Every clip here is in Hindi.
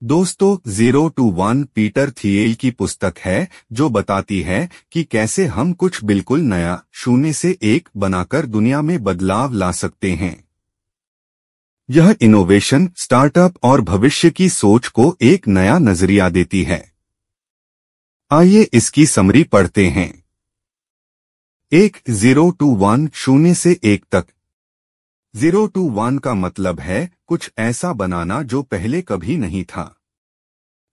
दोस्तों, 0 to 1 पीटर थियल की पुस्तक है जो बताती है कि कैसे हम कुछ बिल्कुल नया, शून्य से एक बनाकर दुनिया में बदलाव ला सकते हैं। यह इनोवेशन, स्टार्टअप और भविष्य की सोच को एक नया नजरिया देती है। आइए इसकी समरी पढ़ते हैं। 0 to 1 शून्य से एक तक। 0 to 1 का मतलब है कुछ ऐसा बनाना जो पहले कभी नहीं था।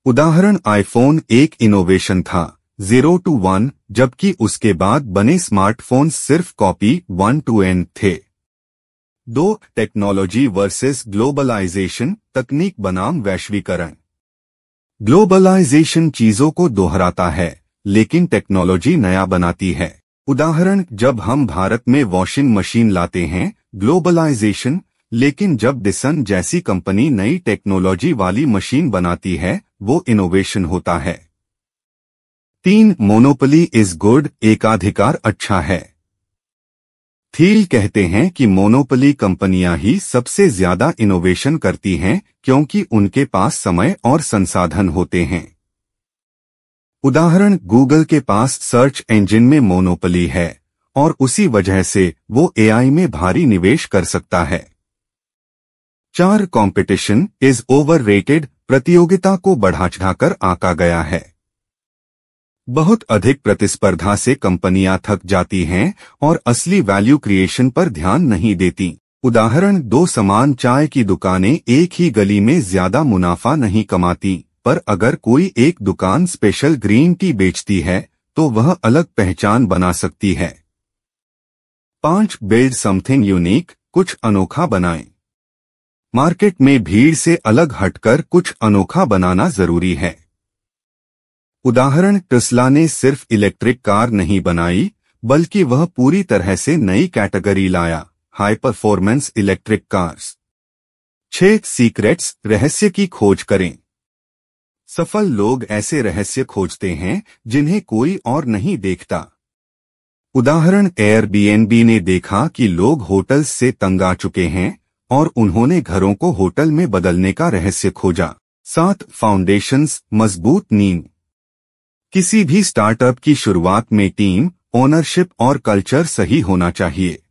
उदाहरण, आईफोन एक इनोवेशन था 0 to 1, जबकि उसके बाद बने स्मार्टफोन्स सिर्फ कॉपी 1 to n थे। 2. टेक्नोलॉजी वर्सेस ग्लोबलाइजेशन, तकनीक बनाम वैश्वीकरण। ग्लोबलाइजेशन चीजों को दोहराता है, लेकिन टेक्नोलॉजी नया बनाती है। उदाहरण, जब हम भारत में वॉशिंग मशीन लाते हैं, ग्लोबलाइजेशन, लेकिन जब डिसन जैसी कंपनी नई टेक्नोलॉजी वाली मशीन बनाती है, वो इनोवेशन होता है। 3. मोनोपोली इज गुड, एकाधिकार अच्छा है। थियल कहते हैं कि मोनोपोली कंपनियां ही सबसे ज्यादा इनोवेशन करती हैं क्योंकि उनके पास समय और संसाधन होते हैं। उदाहरण, गूगल के पास सर्च इंजन में मोनोपोली है और उसी वजह से वो एआई में भारी निवेश कर सकता है। 4. कंपटीशन इज ओवररेटेड, प्रतियोगिता को बढ़ा चढ़ाकर आंका गया है। बहुत अधिक प्रतिस्पर्धा से कंपनियां थक जाती हैं और असली वैल्यू क्रिएशन पर ध्यान नहीं देती। उदाहरण, 2 समान चाय की दुकानें एक ही गली में ज्यादा मुनाफा नहीं कमाती, पर अगर कोई एक दुकान स्पेशल ग्रीन टी बेचती है तो वह अलग पहचान बना सकती है। 5. बिल्ड समथिंग यूनिक, कुछ अनोखा बनाएं। मार्केट में भीड़ से अलग हटकर कुछ अनोखा बनाना जरूरी है। उदाहरण, टेस्ला ने सिर्फ इलेक्ट्रिक कार नहीं बनाई, बल्कि वह पूरी तरह से नई कैटेगरी लाया, high performance electric cars. 6. Secrets, रहस्य की खोज करें। सफल लोग ऐसे रहस्य खोजते हैं जिन्हें कोई और नहीं देखता। उदाहरण, एयरबीएनबी ने देखा कि लोग होटल्स से तंग आ चुके हैं और उन्होंने घरों को होटल में बदलने का रहस्य खोजा। 7. फाउंडेशंस, मजबूत नींव। किसी भी स्टार्टअप की शुरुआत में टीम, ओनरशिप और कल्चर सही होना चाहिए।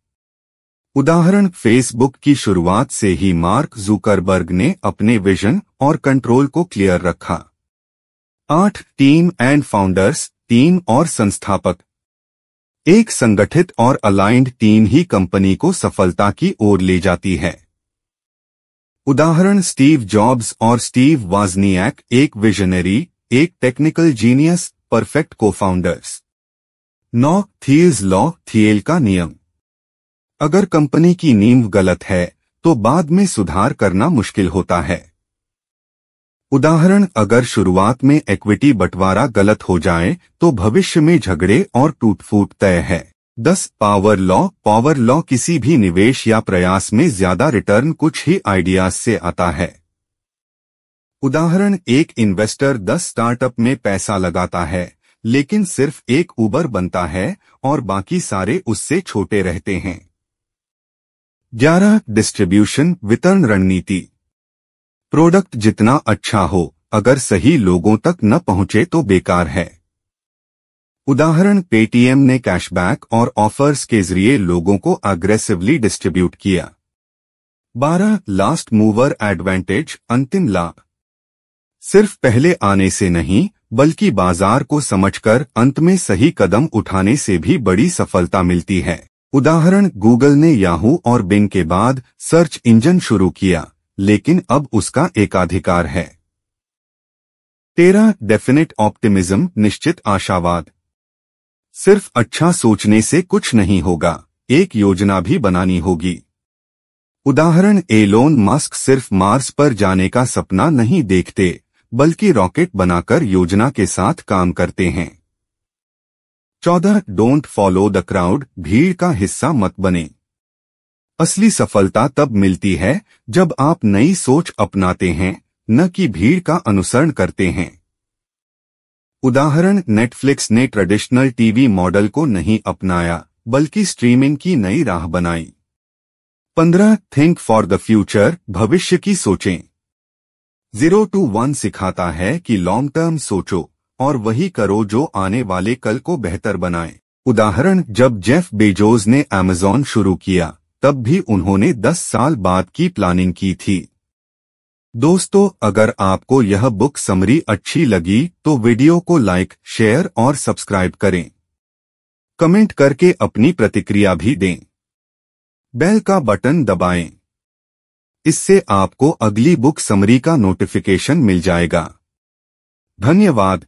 उदाहरण, फेसबुक की शुरुआत से ही मार्क जुकरबर्ग ने अपने विजन और कंट्रोल को क्लियर रखा। 8. टीम एंड फाउंडर्स, टीम और संस्थापक। एक संगठित और अलाइंड टीम ही कंपनी को सफलता की ओर ले जाती है। उदाहरण, स्टीव जॉब्स और स्टीव वाजनियाक एक विजनरी, एक technical genius, perfect co-founders. 9. थियल्स law, थियल का नियम। अगर कंपनी की नींव गलत है तो बाद में सुधार करना मुश्किल होता है। उदाहरण, अगर शुरुआत में इक्विटी बंटवारा गलत हो जाए तो भविष्य में झगड़े और टूट-फूट तय है। 10. पावर लॉ, पावर लॉ किसी भी निवेश या प्रयास में ज्यादा रिटर्न कुछ ही आइडियाज से आता है। उदाहरण, एक इन्वेस्टर 10 स्टार्टअप में पैसा लगाता है, लेकिन सिर्फ एक उबर बनता है और बाकी सारे उससे छोटे रहते हैं। 11. डिस्ट्रीब्यूशन, वितरण रणनीति। प्रोडक्ट जितना अच्छा हो, अगर सही लोगों तक न पहुंचे तो बेकार है। उदाहरण, पेटीएम ने कैशबैक और ऑफर्स के जरिए लोगों को अग्रेसिवली डिस्ट्रीब्यूट किया। 12. लास्ट मूवर एडवांटेज, अंतिम लाभ। सिर्फ पहले आने से नहीं, बल्कि बाजार को समझकर अंत में सही कदम उठाने से भी बड़ी सफलता मिलती है। उदाहरण, गूगल ने याहू और बिंग के बाद सर्च इंजन शुरू किया, लेकिन अब उसका एकाधिकार है। 13. डेफिनेट ऑप्टिमिज्म, निश्चित आशावाद। सिर्फ अच्छा सोचने से कुछ नहीं होगा, एक योजना भी बनानी होगी। उदाहरण, एलोन मस्क सिर्फ मार्स पर जाने का सपना नहीं देखते, बल्कि रॉकेट बनाकर योजना के साथ काम करते हैं। 14. डोंट फॉलो द क्राउड, भीड़ का हिस्सा मत बने। असली सफलता तब मिलती है जब आप नई सोच अपनाते हैं, न कि भीड़ का अनुसरण करते हैं। उदाहरण, नेटफ्लिक्स ने ट्रेडिशनल टीवी मॉडल को नहीं अपनाया, बल्कि स्ट्रीमिंग की नई राह बनाई। 15. थिंक फॉर द फ्यूचर, भविष्य की सोचें। 0 to 1 सिखाता है कि लॉन्ग टर्म सोचो और वही करो जो आने वाले कल को बेहतर बनाए। उदाहरण, जब जेफ बेजोस ने अमेज़न शुरू किया तब भी उन्होंने 10 साल बाद की प्लानिंग की थी। दोस्तों, अगर आपको यह बुक समरी अच्छी लगी तो वीडियो को लाइक, शेयर और सब्सक्राइब करें। कमेंट करके अपनी प्रतिक्रिया भी दें। बेल का बटन दबाएं। इससे आपको अगली बुक समरी का नोटिफिकेशन मिल जाएगा। धन्यवाद।